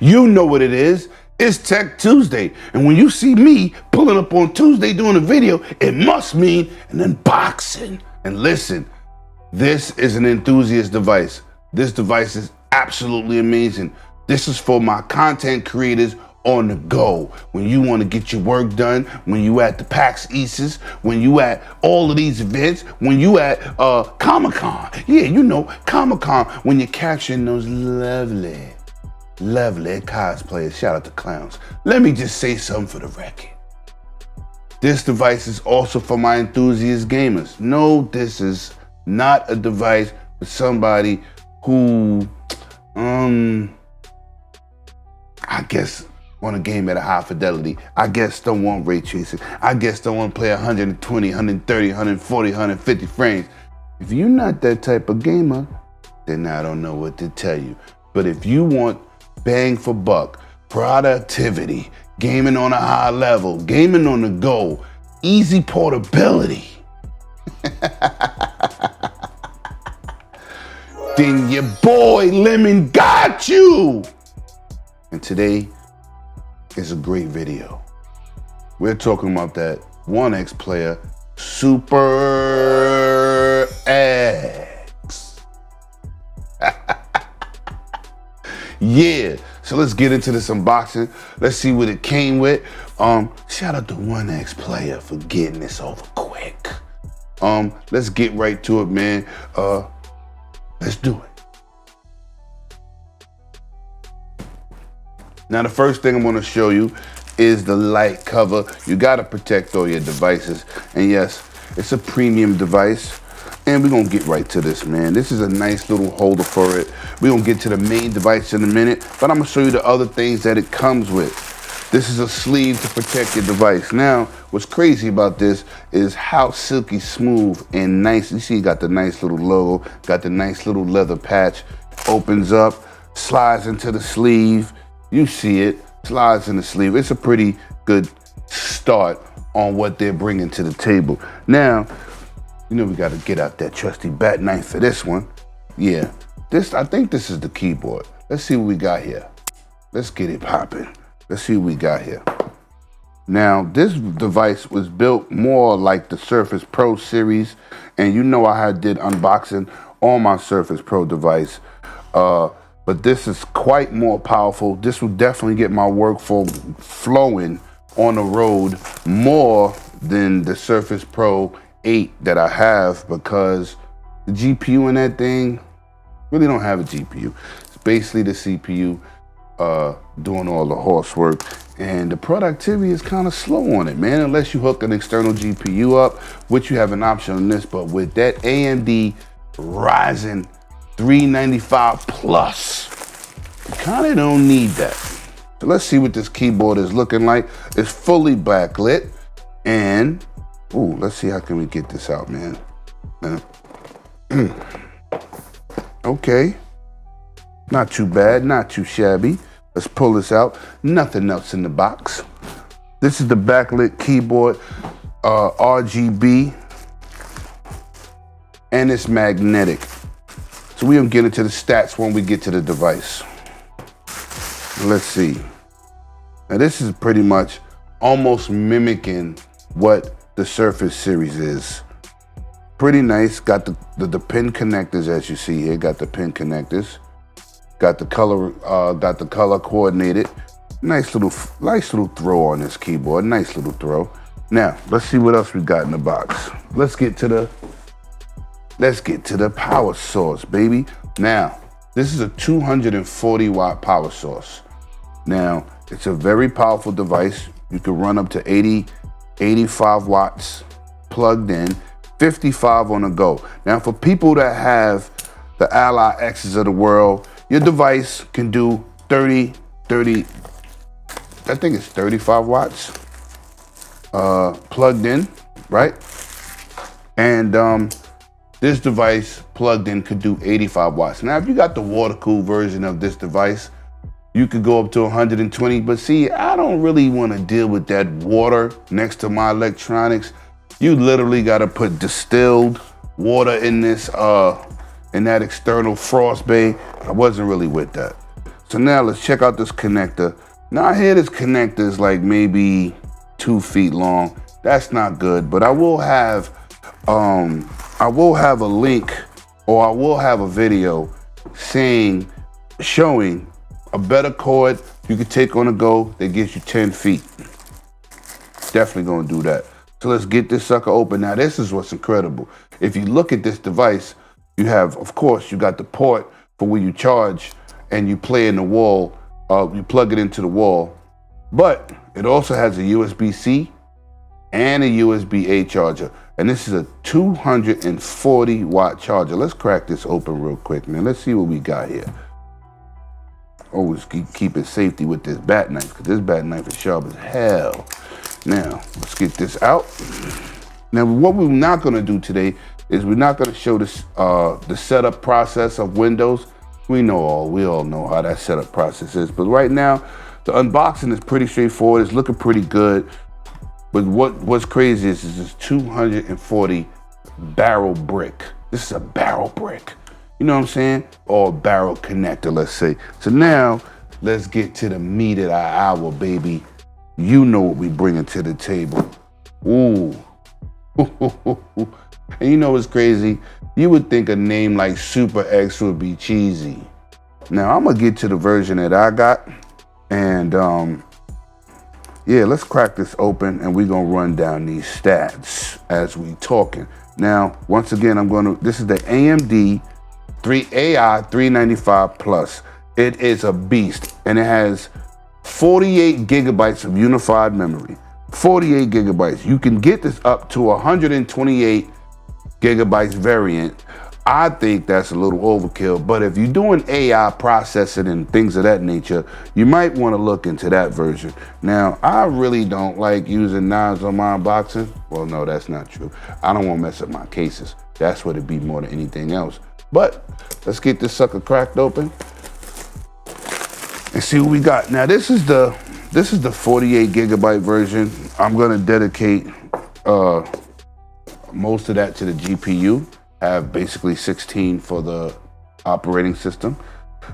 You know what it is. It's Tech Tuesday. And when you see me pulling up on Tuesday doing a video, it must mean an unboxing. And listen, this is an enthusiast device. This device is absolutely amazing. This is for my content creators on the go. When you want to get your work done, when you at the PAX Easts, when you at all of these events, when you at Comic-Con. Yeah, you know, Comic-Con, when you're capturing those lovely cosplayers. Shout out to clowns. Let me just say something for the record. This device is also for my enthusiast gamers. No, this is not a device for somebody who, I guess, want a game at a high fidelity. I guess don't want ray tracing. I guess don't want to play 120, 130, 140, 150 frames. If you're not that type of gamer, then I don't know what to tell you. But if you want bang for buck, productivity, gaming on a high level, gaming on the go, easy portability, then your boy Lemon got you. And today is a great video. We're talking about that Onexplayer Super X. Yeah, so let's get into this unboxing. Let's see what it came with. Shout out to Onexplayer for getting this over quick. Let's get right to it, man. Let's do it. Now, the first thing I'm gonna show you is the light cover. You gotta protect all your devices. And yes, it's a premium device. And we're gonna get right to this, man. This is a nice little holder for it. We're gonna get to the main device in a minute, but I'm gonna show you the other things that it comes with. This is a sleeve to protect your device. Now, what's crazy about this is how silky smooth and nice. You see, you got the nice little logo, got the nice little leather patch, opens up, slides into the sleeve. You see it, slides in the sleeve. It's a pretty good start on what they're bringing to the table. Now, you know we gotta get out that trusty bat knife for this one. Yeah, I think this is the keyboard. Let's see what we got here. Let's get it popping. Let's see what we got here. Now, this device was built more like the Surface Pro series, and you know I did unboxing on my Surface Pro device. But this is quite more powerful. This will definitely get my workflow flowing on the road more than the Surface Pro 8 that I have, because the GPU in that thing really don't have a GPU. It's basically the CPU doing all the horsework, and the productivity is kind of slow on it, man, unless you hook an external GPU up, which you have an option on this. But with that AMD Ryzen 395 Plus, you kind of don't need that. So let's see what this keyboard is looking like. It's fully backlit, and ooh, let's see how can we get this out, man. Okay, not too bad, not too shabby. Let's pull this out. Nothing else in the box. This is the backlit keyboard, RGB, and it's magnetic. So we're gonna get into the stats when we get to the device. Let's see. Now this is pretty much almost mimicking what the Surface series is. Pretty nice. Got the pin connectors, as you see here. Got the pin connectors. Got the color coordinated. Nice little throw on this keyboard. Nice little throw. Now let's see what else we got in the box. Let's get to the power source, baby. Now, this is a 240 watt power source. Now, it's a very powerful device. You can run up to 85 watts plugged in, 55 on the go. Now, for people that have the Ally X's of the world, your device can do 30, I think it's 35 watts plugged in, right? And this device plugged in could do 85 watts. Now, if you got the water-cooled version of this device, you could go up to 120, but see, I don't really want to deal with that water next to my electronics. You literally got to put distilled water in this, in that external frost bay. I wasn't really with that. So now let's check out this connector. Now I hear this connector is like maybe 2 feet long. That's not good, but I will have a link, or I will have a video showing a better cord you can take on the go that gives you 10 feet. Definitely gonna do that. So let's get this sucker open. Now this is what's incredible. If you look at this device, you have, of course, you got the port for when you charge and you play in the wall, you plug it into the wall, but it also has a USB-C and a USB-A charger. And this is a 240 watt charger. Let's crack this open real quick, man. Let's see what we got here. Always keep it safety with this bat knife, because this bat knife is sharp as hell. Now, let's get this out. Now, what we're not gonna do today is we're not gonna show this, the setup process of Windows. We all know how that setup process is. But right now, the unboxing is pretty straightforward. It's looking pretty good. But what's crazy is this 240 barrel brick. This is a barrel brick. You know what I'm saying? Or barrel connector, let's say. So now, let's get to the meat of our hour, baby. You know what we bringing to the table. Ooh. And you know what's crazy? You would think a name like Super X would be cheesy. Now, I'm gonna get to the version that I got. And yeah, let's crack this open and we're gonna run down these stats as we talking. Now, once again, this is the AMD AI 395 Plus. It is a beast, and it has 48 gigabytes of unified memory. 48 gigabytes. You can get this up to 128 gigabytes variant. I think that's a little overkill, but if you're doing AI processing and things of that nature, you might want to look into that version. Now, I really don't like using knives on my unboxing. Well, no, that's not true. I don't want to mess up my cases. That's what it'd be more than anything else. But let's get this sucker cracked open and see what we got. Now, this is the 48 gigabyte version. I'm gonna dedicate most of that to the GPU. Have basically 16 for the operating system.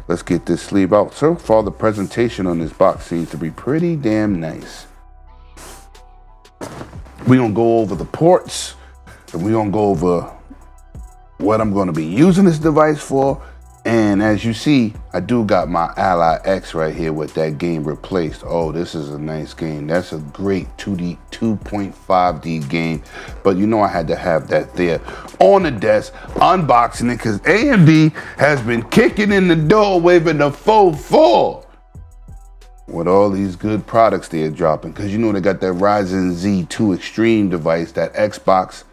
Let's get this sleeve out. So far, the presentation on this box seems to be pretty damn nice. We're gonna go over the ports, and we're gonna go over what I'm gonna be using this device for. And as you see, I do got my Ally X right here with that game replaced. Oh, this is a nice game. That's a great 2D, 2.5D game. But you know I had to have that there on the desk, unboxing it, because AMD has been kicking in the door, waving the 4-4 with all these good products they're dropping. Because you know they got that Ryzen Z2 Extreme device, that Xbox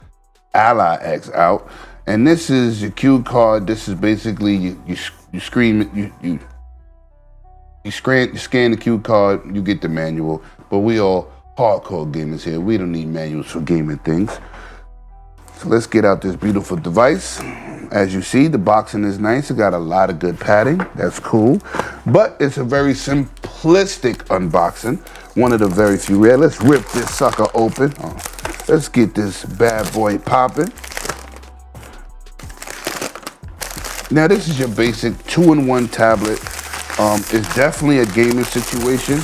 Ally X out. And this is your cue card. This is basically you scan the cue card, you get the manual. But we all hardcore gamers here. We don't need manuals for gaming things. So let's get out this beautiful device. As you see, the boxing is nice. It got a lot of good padding. That's cool. But it's a very simplistic unboxing. One of the very few rare. Let's rip this sucker open. Let's get this bad boy popping. Now, this is your basic 2-in-1 tablet. It's definitely a gaming situation,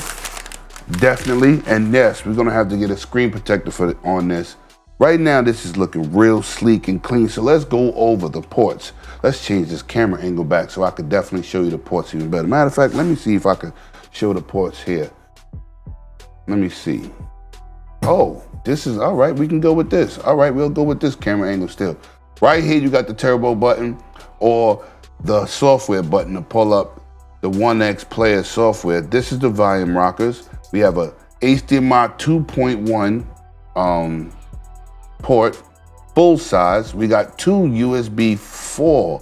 definitely. And yes, we're gonna have to get a screen protector on this. Right now, this is looking real sleek and clean. So let's go over the ports. Let's change this camera angle back so I could definitely show you the ports even better. Matter of fact, let me see if I can show the ports here. Let me see. Oh, this is, all right, we can go with this. All right, we'll go with this camera angle still. Right here, you got the turbo button, or the software button to pull up the Onexplayer software. This is the volume rockers. We have a HDMI 2.1 port, full size. We got 2 USB 4.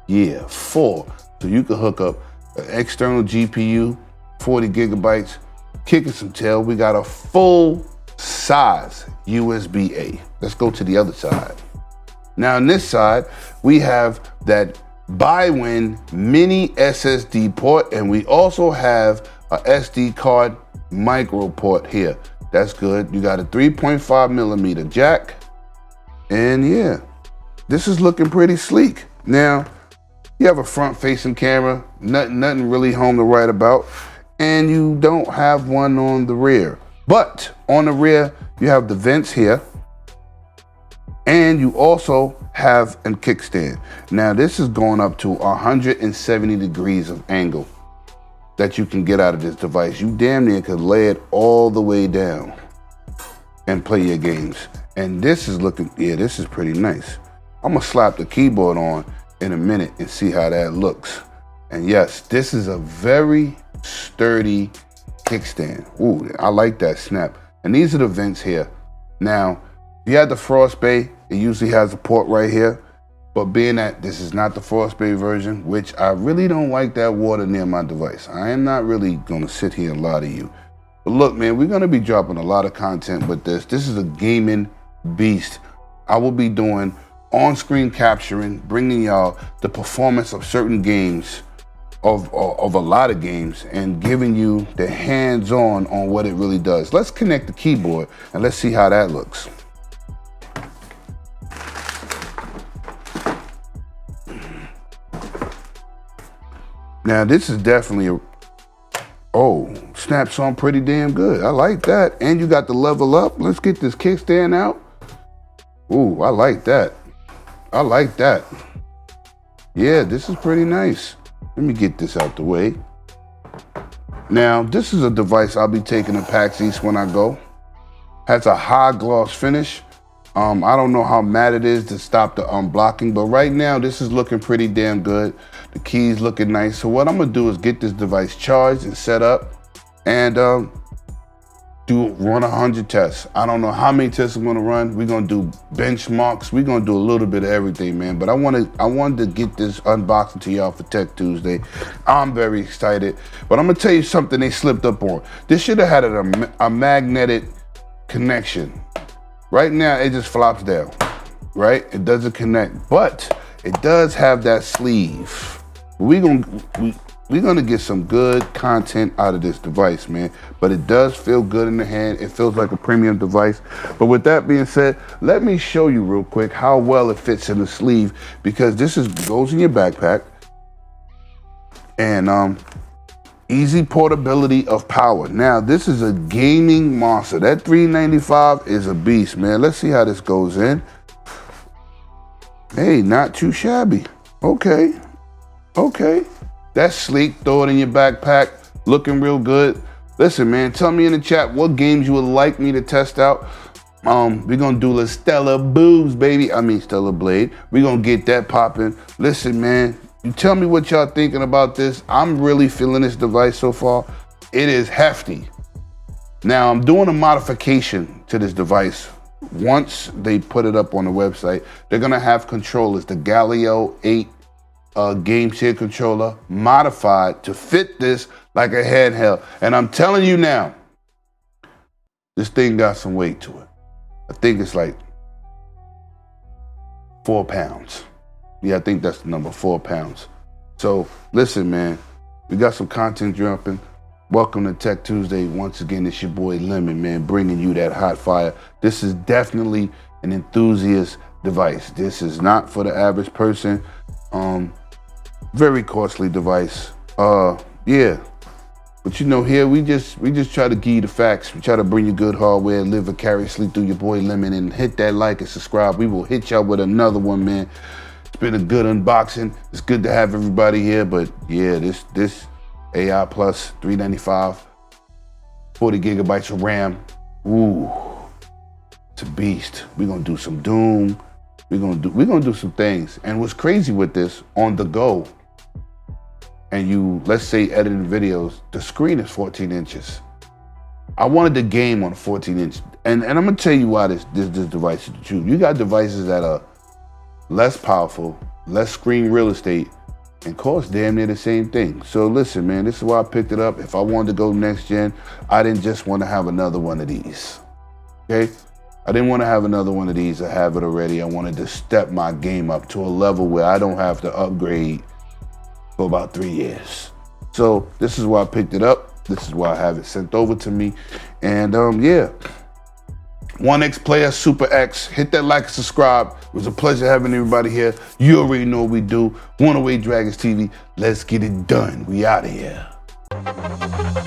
Yeah, 4. So you can hook up an external GPU, 40 gigabytes, kicking some tail. We got a full size USB-A. Let's go to the other side. Now on this side, we have that Bywin mini SSD port, and we also have a SD card micro port here. That's good. You got a 3.5 millimeter jack. And yeah, this is looking pretty sleek. Now, You have a front-facing camera, nothing really home to write about, and you don't have one on the rear. But on the rear, you have the vents here, and you also have a kickstand. Now this is going up to 170 degrees of angle that you can get out of this device. You damn near could lay it all the way down and play your games. And this is looking, yeah, this is pretty nice. I'm gonna slap the keyboard on in a minute and see how that looks. And yes, this is a very sturdy kickstand. Ooh, I like that snap. And these are the vents here. Now, if you had the Frost Bay, it usually has a port right here. But being that this is not the Frost Bay version, which I really don't like that water near my device. I am not really gonna sit here and lie to you. But look, man, we're gonna be dropping a lot of content with this. This is a gaming beast. I will be doing on-screen capturing, bringing y'all the performance of certain games, of a lot of games, and giving you the hands-on on what it really does. Let's connect the keyboard and let's see how that looks. Now this is definitely oh, snaps on pretty damn good. I like that. And you got the level up. Let's get this kickstand out. Ooh, I like that. I like that. Yeah, this is pretty nice. Let me get this out the way. Now, this is a device I'll be taking to PAX East when I go. Has a high gloss finish. I don't know how matte it is to stop the unblocking, but right now this is looking pretty damn good. The keys looking nice. So what I'm gonna do is get this device charged and set up and run 100 tests. I don't know how many tests I'm gonna run. We're gonna do benchmarks. We're gonna do a little bit of everything, man. But I wanted to get this unboxing to y'all for Tech Tuesday. I'm very excited. But I'm gonna tell you something they slipped up on. This should have had a magnetic connection. Right now, it just flops down, right? It doesn't connect, but it does have that sleeve. We're gonna get some good content out of this device, man. But it does feel good in the hand. It feels like a premium device. But with that being said, let me show you real quick how well it fits in the sleeve, because this goes in your backpack. And easy portability of power. Now, this is a gaming monster. That $395 is a beast, man. Let's see how this goes in. Hey, not too shabby. Okay. That's sleek. Throw it in your backpack. Looking real good. Listen, man, tell me in the chat what games you would like me to test out. We're gonna do La Stella Boobs, baby. I mean Stella Blade. We're gonna get that popping. Listen, man, you tell me what y'all thinking about this. I'm really feeling this device so far. It is hefty. Now, I'm doing a modification to this device. Once they put it up on the website, they're gonna have controllers, the Galileo 8 game share controller, modified to fit this like a handheld. And I'm telling you now, this thing got some weight to it. I think it's like 4 pounds. Yeah, I think that's the number, 4 pounds. So listen, man, we got some content dropping. Welcome to Tech Tuesday. Once again, it's your boy Lemon, man, bringing you that hot fire. This is definitely an enthusiast device. This is not for the average person. Very costly device. Yeah. But you know, here we just try to give you the facts. We try to bring you good hardware, live vicariously through your boy Lemon, and hit that like and subscribe. We will hit y'all with another one, man. It's been a good unboxing. It's good to have everybody here, but yeah, this AI Plus 395, 40 gigabytes of RAM. Ooh, it's a beast. We're gonna do some Doom. We're gonna do some things. And what's crazy with this, on the go, and you, let's say, editing videos, the screen is 14 inches. I wanted the game on a 14-inch. And I'm gonna tell you why this device is the truth. You got devices that are less powerful, less screen real estate, and cost damn near the same thing. So listen, man, this is why I picked it up. If I wanted to go next gen, I didn't just want to have another one of these, okay? I didn't want to have another one of these. I have it already. I wanted to step my game up to a level where I don't have to upgrade for about 3 years. So this is why I picked it up. This is why I have it sent over to me. And yeah, Onexplayer Super X. Hit that like and subscribe. It was a pleasure having everybody here. You already know what we do. One Away Dragons TV. Let's get it done. We out of here.